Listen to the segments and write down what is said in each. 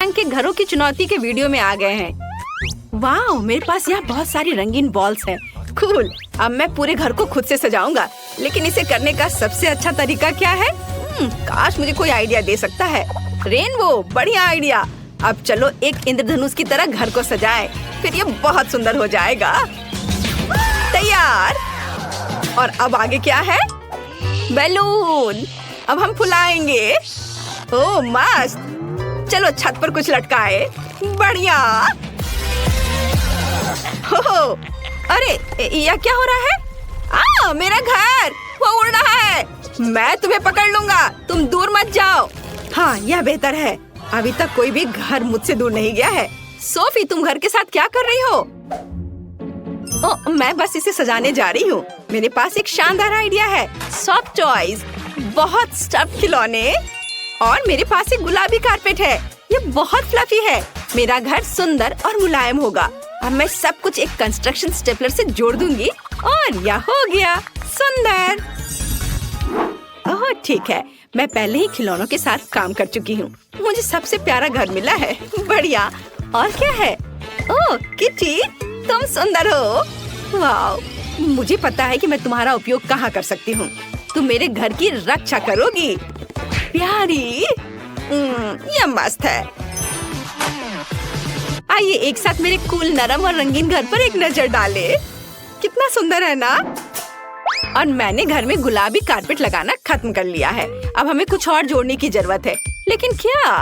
रंग के घरों की चुनौती के वीडियो में आ गए हैं। वाह, मेरे पास यहाँ बहुत सारी रंगीन बॉल्स हैं। कूल। अब मैं पूरे घर को खुद से सजाऊंगा, लेकिन इसे करने का सबसे अच्छा तरीका क्या है? काश मुझे कोई आइडिया दे सकता है। रेनबो, बढ़िया आइडिया। अब चलो एक इंद्रधनुष की तरह घर को सजाएं, फिर ये बहुत सुंदर हो जाएगा। तैयार। और अब आगे क्या है? बैलून। अब हम फुलाएंगे। ओह मस्त। चलो छत पर कुछ लटकाए। बढ़िया। हो, अरे यह क्या हो रहा है? मेरा घर, वो उड़ रहा है। मैं तुम्हें पकड़ लूंगा, तुम दूर मत जाओ। हाँ, यह बेहतर है। अभी तक कोई भी घर मुझसे दूर नहीं गया है। सोफी, तुम घर के साथ क्या कर रही हो? मैं बस इसे सजाने जा रही हूँ। मेरे पास एक शानदार आइडिया है। सॉफ्ट टॉयज, बहुत स्टफ खिलौने, और मेरे पास एक गुलाबी कारपेट है। ये बहुत फ्लफी है। मेरा घर सुंदर और मुलायम होगा। अब मैं सब कुछ एक कंस्ट्रक्शन स्टेपलर से जोड़ दूंगी और यह हो गया सुंदर। ओह ठीक है, मैं पहले ही खिलौनों के साथ काम कर चुकी हूँ। मुझे सबसे प्यारा घर मिला है। बढ़िया। और क्या है? ओह किटी, तुम सुंदर हो। वाह, मुझे पता है कि मैं तुम्हारा उपयोग कहाँ कर सकती हूँ। तुम मेरे घर की रक्षा करोगी। प्यारी। यह मस्त है। आइए एक साथ मेरे कूल, नरम और रंगीन घर पर एक नजर डाले। कितना सुंदर है ना? और मैंने घर में गुलाबी कारपेट लगाना खत्म कर लिया है। अब हमें कुछ और जोड़ने की जरूरत है। लेकिन क्या?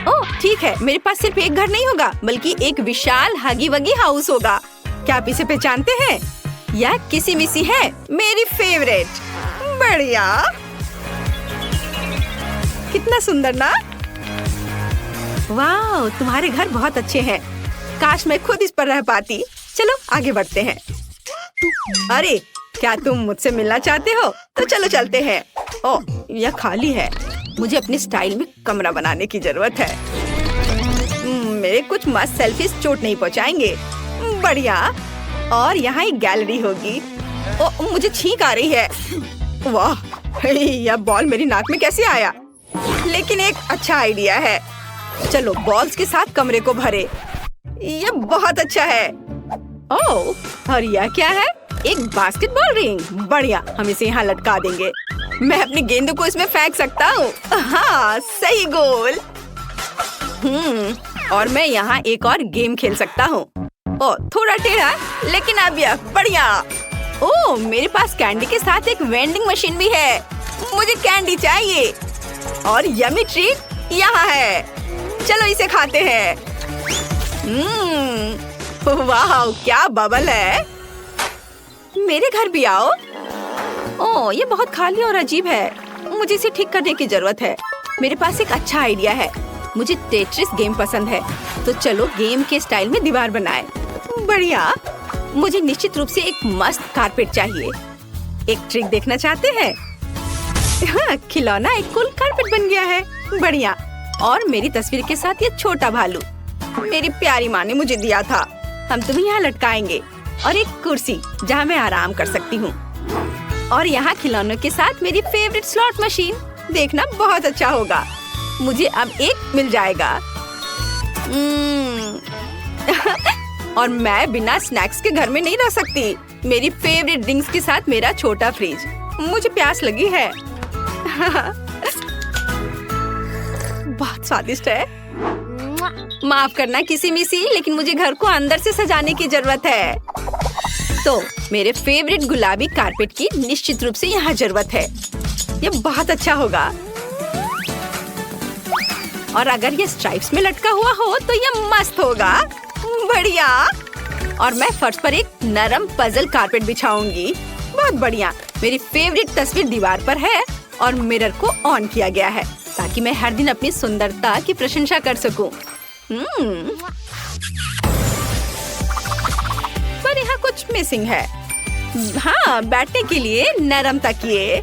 ओह ठीक है, मेरे पास सिर्फ एक घर नहीं होगा, बल्कि एक विशाल हगी वगी हाउस होगा। क्या आप इसे पहचानते हैं? यह किसी मिसी है, मेरी फेवरेट। बढ़िया। कितना सुंदर ना? वाह, तुम्हारे घर बहुत अच्छे हैं। काश मैं खुद इस पर रह पाती। चलो आगे बढ़ते हैं। अरे क्या तुम मुझसे मिलना चाहते हो? तो चलो चलते हैं। ओह यह खाली है। मुझे अपने स्टाइल में कमरा बनाने की जरूरत है। मेरे कुछ मस्त सेल्फीज चोट नहीं पहुंचाएंगे। बढ़िया। और यहाँ एक गैलरी होगी। ओह मुझे छींक आ रही है। वाह, यह बॉल मेरी नाक में कैसे आया? लेकिन एक अच्छा आइडिया है। चलो बॉल्स के साथ कमरे को भरे। यह बहुत अच्छा है। ओह, और यह क्या है? एक बास्केटबॉल रिंग। बढ़िया, हम इसे यहाँ लटका देंगे। मैं अपनी गेंद को इसमें फेंक सकता हूँ। हाँ सही गोल। और मैं यहाँ एक और गेम खेल सकता हूँ। ओह थोड़ा टेढ़ा, लेकिन अब यह बढ़िया। ओह मेरे पास कैंडी के साथ एक वेंडिंग मशीन भी है। मुझे कैंडी चाहिए। और यमी ट्रीट यहाँ है। चलो इसे खाते हैं। वाह क्या बबल है। मेरे घर भी आओ। ओह ये बहुत खाली और अजीब है। मुझे इसे ठीक करने की जरूरत है। मेरे पास एक अच्छा आइडिया है। मुझे टेट्रिस गेम पसंद है, तो चलो गेम के स्टाइल में दीवार बनाए। बढ़िया। मुझे निश्चित रूप से एक मस्त कारपेट चाहिए। एक ट्रिक देखना चाहते हैं? हाँ, खिलौना एक कूल कारपेट बन गया है। बढ़िया। और मेरी तस्वीर के साथ ये छोटा भालू मेरी प्यारी माँ ने मुझे दिया था। हम तुम्हें यहाँ लटकाएंगे। और एक कुर्सी जहाँ मैं आराम कर सकती हूँ। और यहाँ खिलौनों के साथ मेरी फेवरेट स्लॉट मशीन। देखना बहुत अच्छा होगा। मुझे अब एक मिल जाएगा। और मैं बिना स्नैक्स के घर में नहीं रह सकती। मेरी फेवरेट ड्रिंक्स के साथ मेरा छोटा फ्रिज। मुझे प्यास लगी है। बहुत स्वादिष्ट है। माफ करना किसी मिसी, लेकिन मुझे घर को अंदर से सजाने की जरूरत है। तो मेरे फेवरेट गुलाबी कारपेट की निश्चित रूप से यहाँ जरूरत है। ये बहुत अच्छा होगा। और अगर ये स्ट्राइप्स में लटका हुआ हो तो ये मस्त होगा। बढ़िया। और मैं फर्श पर एक नरम पजल कारपेट बिछाऊंगी। बहुत बढ़िया। मेरी फेवरेट तस्वीर दीवार पर है और मिरर को ऑन किया गया है, ताकि मैं हर दिन अपनी सुंदरता की प्रशंसा कर सकूं। पर यहाँ कुछ मिसिंग है। हाँ, बैठने के लिए नरम तकिए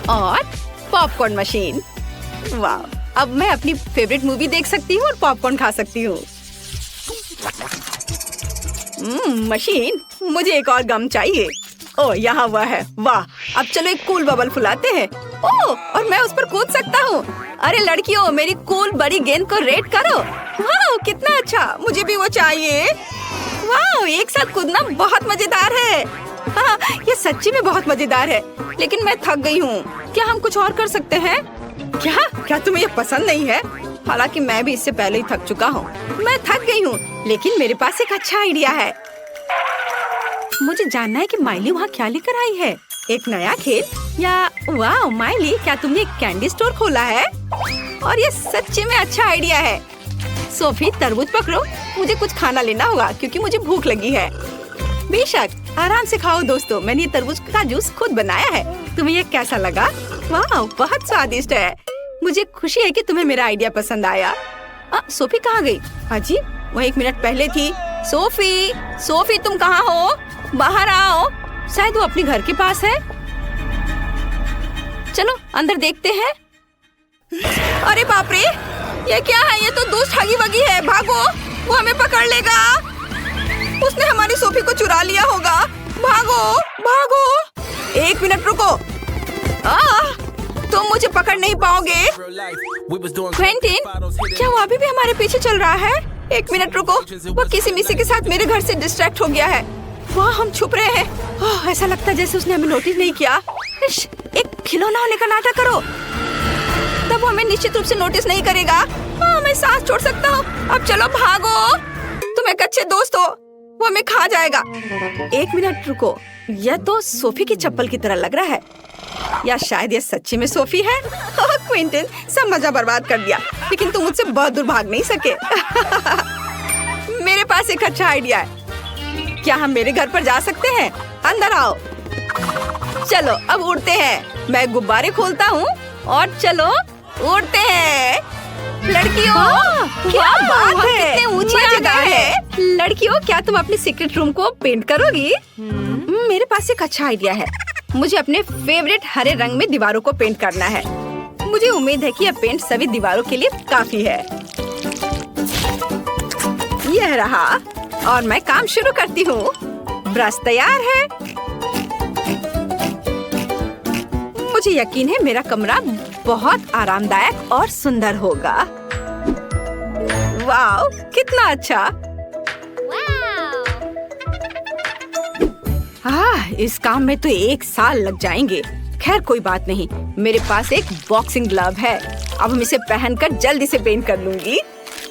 और पॉपकॉर्न मशीन। वाह, अब मैं अपनी फेवरेट मूवी देख सकती हूँ और पॉपकॉर्न खा सकती हूँ। मशीन, मुझे एक और गम चाहिए। ओह यहाँ हुआ है। वाह, अब चलो एक कूल बबल फुलाते हैं। ओह, और मैं उस पर कूद सकता हूँ। अरे लड़कियों, मेरी कूल बड़ी गेंद को रेड करो। वाह, कितना अच्छा, मुझे भी वो चाहिए। वाह, एक साथ कूदना बहुत मजेदार है। हाँ, ये सच्ची में बहुत मजेदार है, लेकिन मैं थक गई हूँ। क्या हम कुछ और कर सकते हैं? क्या तुम्हें ये पसंद नहीं है? हालांकि मैं भी इससे पहले ही थक चुका हूँ। मैं थक गई हूँ, लेकिन मेरे पास एक अच्छा आइडिया है। मुझे जानना है कि माइली वहाँ क्या लेकर आई है। एक नया खेल या वाह माइली, क्या तुमने एक कैंडी स्टोर खोला है? और ये सच्ची में अच्छा आइडिया है। सोफी, तरबूज पकड़ो, मुझे कुछ खाना लेना होगा क्योंकि मुझे भूख लगी है। बेशक, आराम से खाओ दोस्तों, मैंने ये तरबूज का जूस खुद बनाया है। तुम्हें ये कैसा लगा? वाह, बहुत स्वादिष्ट है। मुझे खुशी है कि तुम्हें मेरा आइडिया पसंद आया। सोफी कहाँ गई? अजी, वो 1 मिनट पहले थी। सोफी, सोफी तुम कहाँ हो? बाहर आओ, शायद वो अपने घर के पास है। चलो अंदर देखते हैं। अरे बाप रे, ये क्या है? ये तो दोस्त हगी वगी है। भागो, वो हमें पकड़ लेगा। उसने हमारी सोफी को चुरा लिया होगा। भागो भागो। 1 मिनट रुको। तुम मुझे पकड़ नहीं पाओगे। क्विंटिन, क्या वो अभी भी हमारे पीछे चल रहा है? 1 मिनट रुको, वो किसी मिसी के साथ मेरे घर से डिस्ट्रैक्ट हो गया है। वहाँ हम छुप रहे हैं। ऐसा लगता है जैसे उसने हमें नोटिस नहीं किया। एक खिलौना होने का नाटक करो, तब वो हमें निश्चित रूप से नोटिस नहीं करेगा। मैं सांस छोड़ सकता हूँ। अब चलो भागो, तुम एक अच्छे दोस्त हो, वो हमें खा जाएगा। 1 मिनट रुको, यह तो सोफी की चप्पल की तरह लग रहा है, या शायद ये सच्ची में सोफी है। क्विंटिन, सब मजा बर्बाद कर दिया, लेकिन तुम मुझसे बहुत दूर भाग नहीं सके। मेरे पास एक अच्छा आइडिया है। क्या हम मेरे घर पर जा सकते हैं? अंदर आओ। चलो अब उड़ते हैं। मैं गुब्बारे खोलता हूँ और चलो उड़ते हैं। लड़कियों, क्या बात है, कितनी ऊंची जगह है। लड़कियों, क्या तुम अपने सीक्रेट रूम को पेंट करोगी? मेरे पास एक अच्छा आइडिया है। मुझे अपने फेवरेट हरे रंग में दीवारों को पेंट करना है। मुझे उम्मीद है कि यह पेंट सभी दीवारों के लिए काफी है। यह रहा, और मैं काम शुरू करती हूँ। ब्रश तैयार है। मुझे यकीन है मेरा कमरा बहुत आरामदायक और सुंदर होगा। वाह, कितना अच्छा। इस काम में तो 1 साल लग जाएंगे। खैर कोई बात नहीं, मेरे पास एक बॉक्सिंग ग्लव है। अब हम इसे पहनकर जल्दी से पेंट कर लूंगी।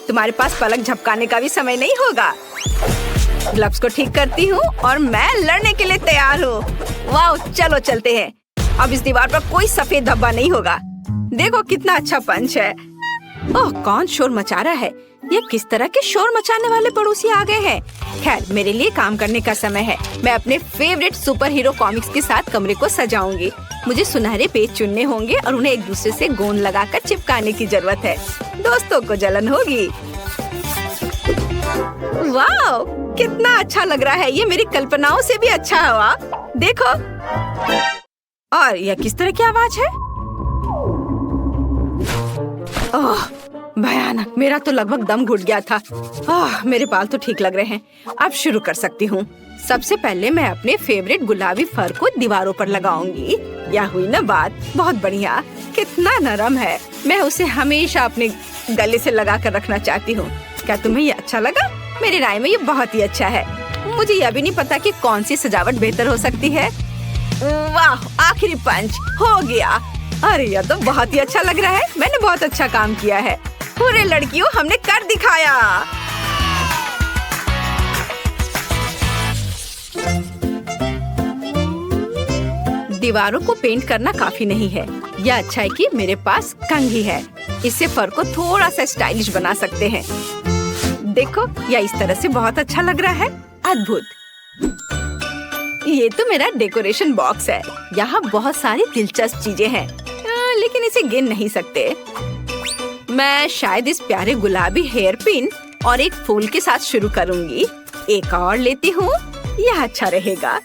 तुम्हारे पास पलक झपकाने का भी समय नहीं होगा। ग्लव्स को ठीक करती हूँ और मैं लड़ने के लिए तैयार हूँ। वाह, चलो चलते हैं। अब इस दीवार पर कोई सफेद धब्बा नहीं होगा। देखो कितना अच्छा पंच है। ओह, कौन शोर मचा रहा है? ये किस तरह के शोर मचाने वाले पड़ोसी आ गए हैं? खैर, मेरे लिए काम करने का समय है। मैं अपने फेवरेट सुपर हीरो कॉमिक्स के साथ कमरे को सजाऊंगी। मुझे सुनहरे पेज चुनने होंगे और उन्हें एक दूसरे से गोंद लगाकर चिपकाने की जरूरत है। दोस्तों को जलन होगी। वाह, कितना अच्छा लग रहा है। ये मेरी कल्पनाओं से भी अच्छा हुआ। देखो, और यह किस तरह की आवाज है? ओह, भयानक। मेरा तो लगभग दम घुट गया था। मेरे बाल तो ठीक लग रहे हैं। अब शुरू कर सकती हूँ। सबसे पहले मैं अपने फेवरेट गुलाबी फर को दीवारों पर लगाऊंगी। यह हुई ना बात। बहुत बढ़िया, कितना नरम है। मैं उसे हमेशा अपने गले से लगा कर रखना चाहती हूँ। क्या तुम्हें ये अच्छा लगा? मेरी राय में ये बहुत ही अच्छा है। मुझे यह भी नहीं पता कि कौन सी सजावट बेहतर हो सकती है। वाह, आखिरी पंच हो गया। अरे यह तो बहुत ही अच्छा लग रहा है। मैंने बहुत अच्छा काम किया है। पूरे लड़कियों, हमने कर दिखाया। दीवारों को पेंट करना काफी नहीं है। यह अच्छा है कि मेरे पास कंघी है। इससे फर को थोड़ा सा स्टाइलिश बना सकते हैं। देखो, यह इस तरह से बहुत अच्छा लग रहा है। अद्भुत। ये तो मेरा डेकोरेशन बॉक्स है। यहाँ बहुत सारी दिलचस्प चीजें हैं, लेकिन इसे गिन नहीं सकते। मैं शायद इस प्यारे गुलाबी हेयर पिन और एक फूल के साथ शुरू करूंगी। एक और लेती हूँ, यह अच्छा रहेगा।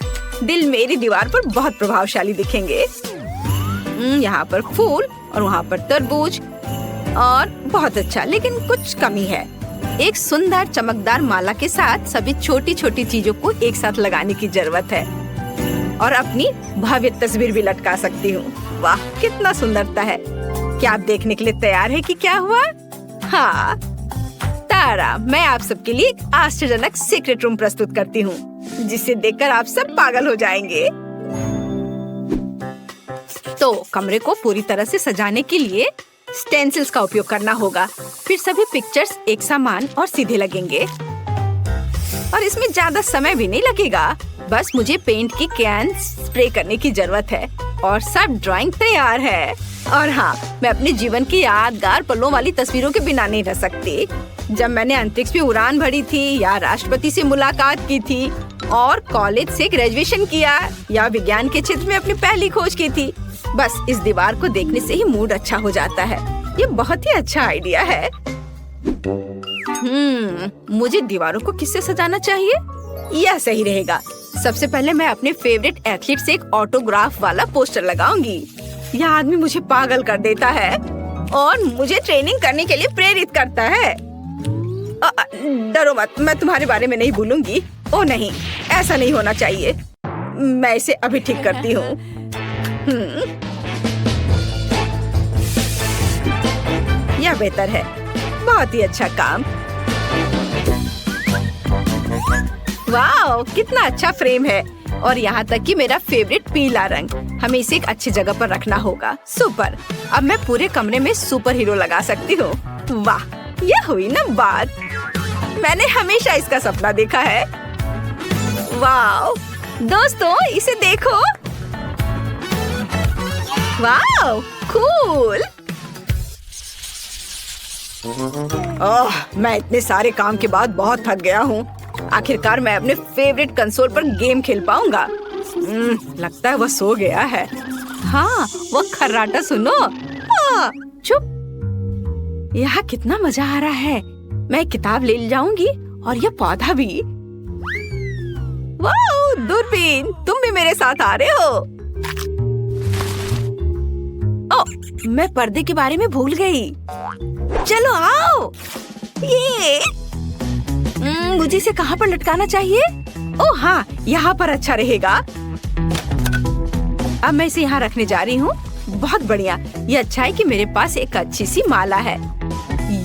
दिल मेरी दीवार पर बहुत प्रभावशाली दिखेंगे। यहाँ पर फूल और वहाँ पर तरबूज, और बहुत अच्छा, लेकिन कुछ कमी है। एक सुंदर चमकदार माला के साथ सभी छोटी छोटी चीजों को एक साथ लगाने की जरूरत है। और अपनी भव्य तस्वीर भी लटका सकती हूँ। वाह कितना सुंदरता है। क्या आप देखने के लिए तैयार है कि क्या हुआ? हाँ तारा, मैं आप सबके लिए एक आश्चर्यजनक सीक्रेट रूम प्रस्तुत करती हूँ, जिसे देखकर आप सब पागल हो जाएंगे। तो कमरे को पूरी तरह से सजाने के लिए स्टेंसिल्स का उपयोग करना होगा। फिर सभी पिक्चर्स एक समान और सीधे लगेंगे और इसमें ज्यादा समय भी नहीं लगेगा। बस मुझे पेंट की कैन स्प्रे करने की जरूरत है और सब ड्राइंग तैयार है। और हाँ, मैं अपने जीवन की यादगार पलों वाली तस्वीरों के बिना नहीं रह सकती। जब मैंने अंतरिक्ष में उड़ान भरी थी, या राष्ट्रपति से मुलाकात की थी, और कॉलेज से ग्रेजुएशन किया, या विज्ञान के क्षेत्र में अपनी पहली खोज की थी। बस इस दीवार को देखने से ही मूड अच्छा हो जाता है। ये बहुत ही अच्छा आइडिया है। मुझे दीवारों को किससे सजाना चाहिए? यह सही रहेगा। सबसे पहले मैं अपने फेवरेट एथलीट से एक ऑटोग्राफ वाला पोस्टर लगाऊंगी। यह आदमी मुझे पागल कर देता है और मुझे ट्रेनिंग करने के लिए प्रेरित करता है। डरो मत, मैं तुम्हारे बारे में नहीं भूलूंगी। ओ नहीं, ऐसा नहीं होना चाहिए। मैं इसे अभी ठीक करती हूँ। यह बेहतर है। बहुत ही अच्छा काम। वाह कितना अच्छा फ्रेम है। और यहाँ तक कि मेरा फेवरेट पीला रंग। हमें इसे एक अच्छी जगह पर रखना होगा। सुपर। अब मैं पूरे कमरे में सुपर हीरो लगा सकती हूँ। वाह, यह हुई ना बात। मैंने हमेशा इसका सपना देखा है। वाह दोस्तों, इसे देखो। वाह कूल। ओह, मैं इतने सारे काम के बाद बहुत थक गया हूँ। आखिरकार मैं अपने फेवरेट कंसोल पर गेम खेल पाऊंगा। लगता है वह सो गया है। हाँ, वो खर्राटा सुनो। चुप। यहाँ कितना मजा आ रहा है। मैं किताब ले जाऊंगी और ये पौधा भी। वाह दूरबीन, तुम भी मेरे साथ आ रहे हो। ओह, मैं पर्दे के बारे में भूल गई। चलो आओ। ये मुझे इसे कहाँ पर लटकाना चाहिए? ओह हाँ, यहाँ पर अच्छा रहेगा। अब मैं इसे यहाँ रखने जा रही हूँ। बहुत बढ़िया। ये अच्छा है कि मेरे पास एक अच्छी सी माला है।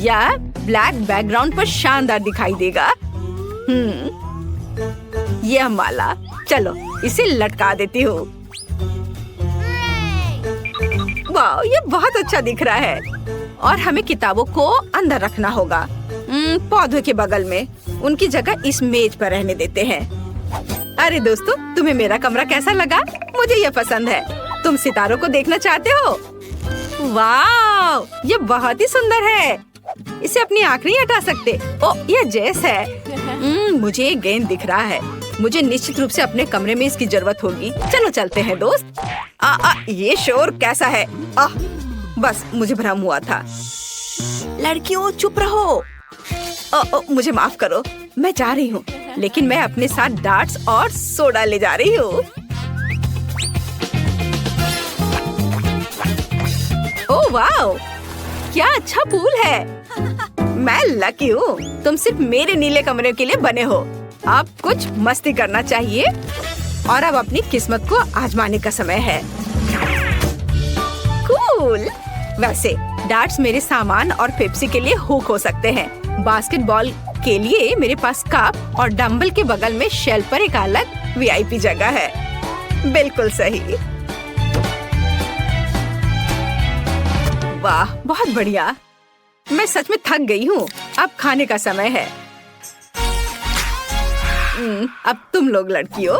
यह ब्लैक बैकग्राउंड पर शानदार दिखाई देगा। यह माला, चलो इसे लटका देती हूँ। वाह, ये बहुत अच्छा दिख रहा है। और हमें किताबों को अंदर रखना होगा, पौधों के बगल में। उनकी जगह इस मेज पर रहने देते हैं। अरे दोस्तों, तुम्हें मेरा कमरा कैसा लगा? मुझे यह पसंद है। तुम सितारों को देखना चाहते हो? वाह, ये बहुत ही सुंदर है। इसे अपनी आँख नहीं हटा सकते। ओ, यह जेस है। मुझे एक गेंद दिख रहा है। मुझे निश्चित रूप से अपने कमरे में इसकी जरूरत होगी। चलो चलते हैं दोस्त। ये शोर कैसा है? बस मुझे भ्रम हुआ था। लड़कियों चुप रहो। मुझे माफ करो, मैं जा रही हूँ, लेकिन मैं अपने साथ डार्ट्स और सोडा ले जा रही हूँ। ओह वाह, क्या अच्छा पूल है। मैं लकी हूँ। तुम सिर्फ मेरे नीले कमरे के लिए बने हो। अब कुछ मस्ती करना चाहिए और अब अपनी किस्मत को आजमाने का समय है। कूल। वैसे डार्ट्स मेरे सामान और पेप्सी के लिए हुक हो सकते हैं। बास्केटबॉल के लिए मेरे पास कप और डंबल के बगल में शेल्फ पर एक अलग वीआईपी जगह है। बिल्कुल सही। वाह, बहुत बढ़िया। मैं सच में थक गई हूँ। अब खाने का समय है। अब तुम लोग लड़कियों।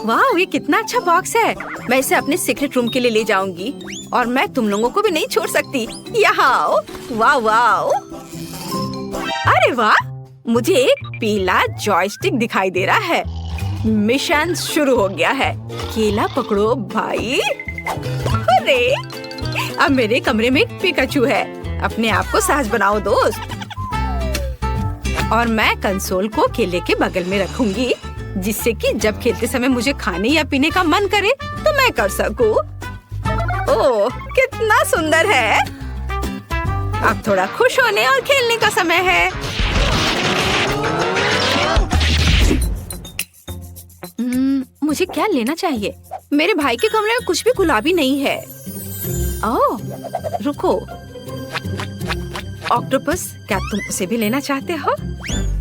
वाह, ये कितना अच्छा बॉक्स है। मैं इसे अपने सीक्रेट रूम के लिए ले जाऊंगी और मैं तुम लोगों को भी नहीं छोड़ सकती। यहाँ आओ। वाह वाह, अरे वाह, मुझे एक पीला जॉयस्टिक दिखाई दे रहा है। मिशन शुरू हो गया है। केला पकड़ो भाई। अरे, अब मेरे कमरे में एक पिकाचू है। अपने आप को सहज बनाओ दोस्त। और मैं कंसोल को केले के बगल में रखूंगी, जिससे कि जब खेलते समय मुझे खाने या पीने का मन करे तो मैं कर सकूं। ओह, कितना सुंदर है। अब थोड़ा खुश होने और खेलने का समय है। मुझे क्या लेना चाहिए? मेरे भाई के कमरे में कुछ भी गुलाबी नहीं है। ओह, रुको। ऑक्टोपस, क्या तुम उसे भी लेना चाहते हो?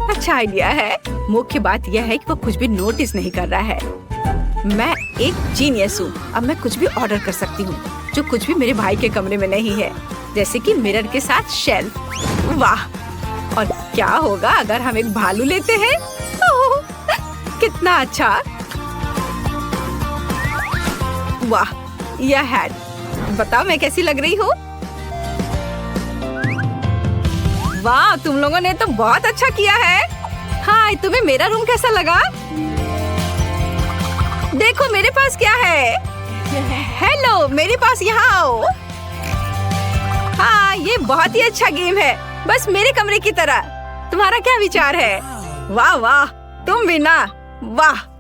अच्छा आइडिया है। मुख्य बात यह है कि वो कुछ भी नोटिस नहीं कर रहा है। मैं एक जीनियस हूँ। अब मैं कुछ भी ऑर्डर कर सकती हूँ जो कुछ भी मेरे भाई के कमरे में नहीं है, जैसे कि मिरर के साथ शेल्फ। वाह! और क्या होगा अगर हम एक भालू लेते हैं? ओह, कितना अच्छा! वाह, यह हैट, बताओ मैं कैसी लग रही हूँ? वाह, तुम लोगों ने तो बहुत अच्छा किया है। हाँ, तुम्हें मेरा रूम कैसा लगा? देखो मेरे पास क्या है। हेलो, मेरे पास यहाँ आओ। हाँ, ये बहुत ही अच्छा गेम है, बस मेरे कमरे की तरह। तुम्हारा क्या विचार है? वाह वाह, तुम भी ना। वाह।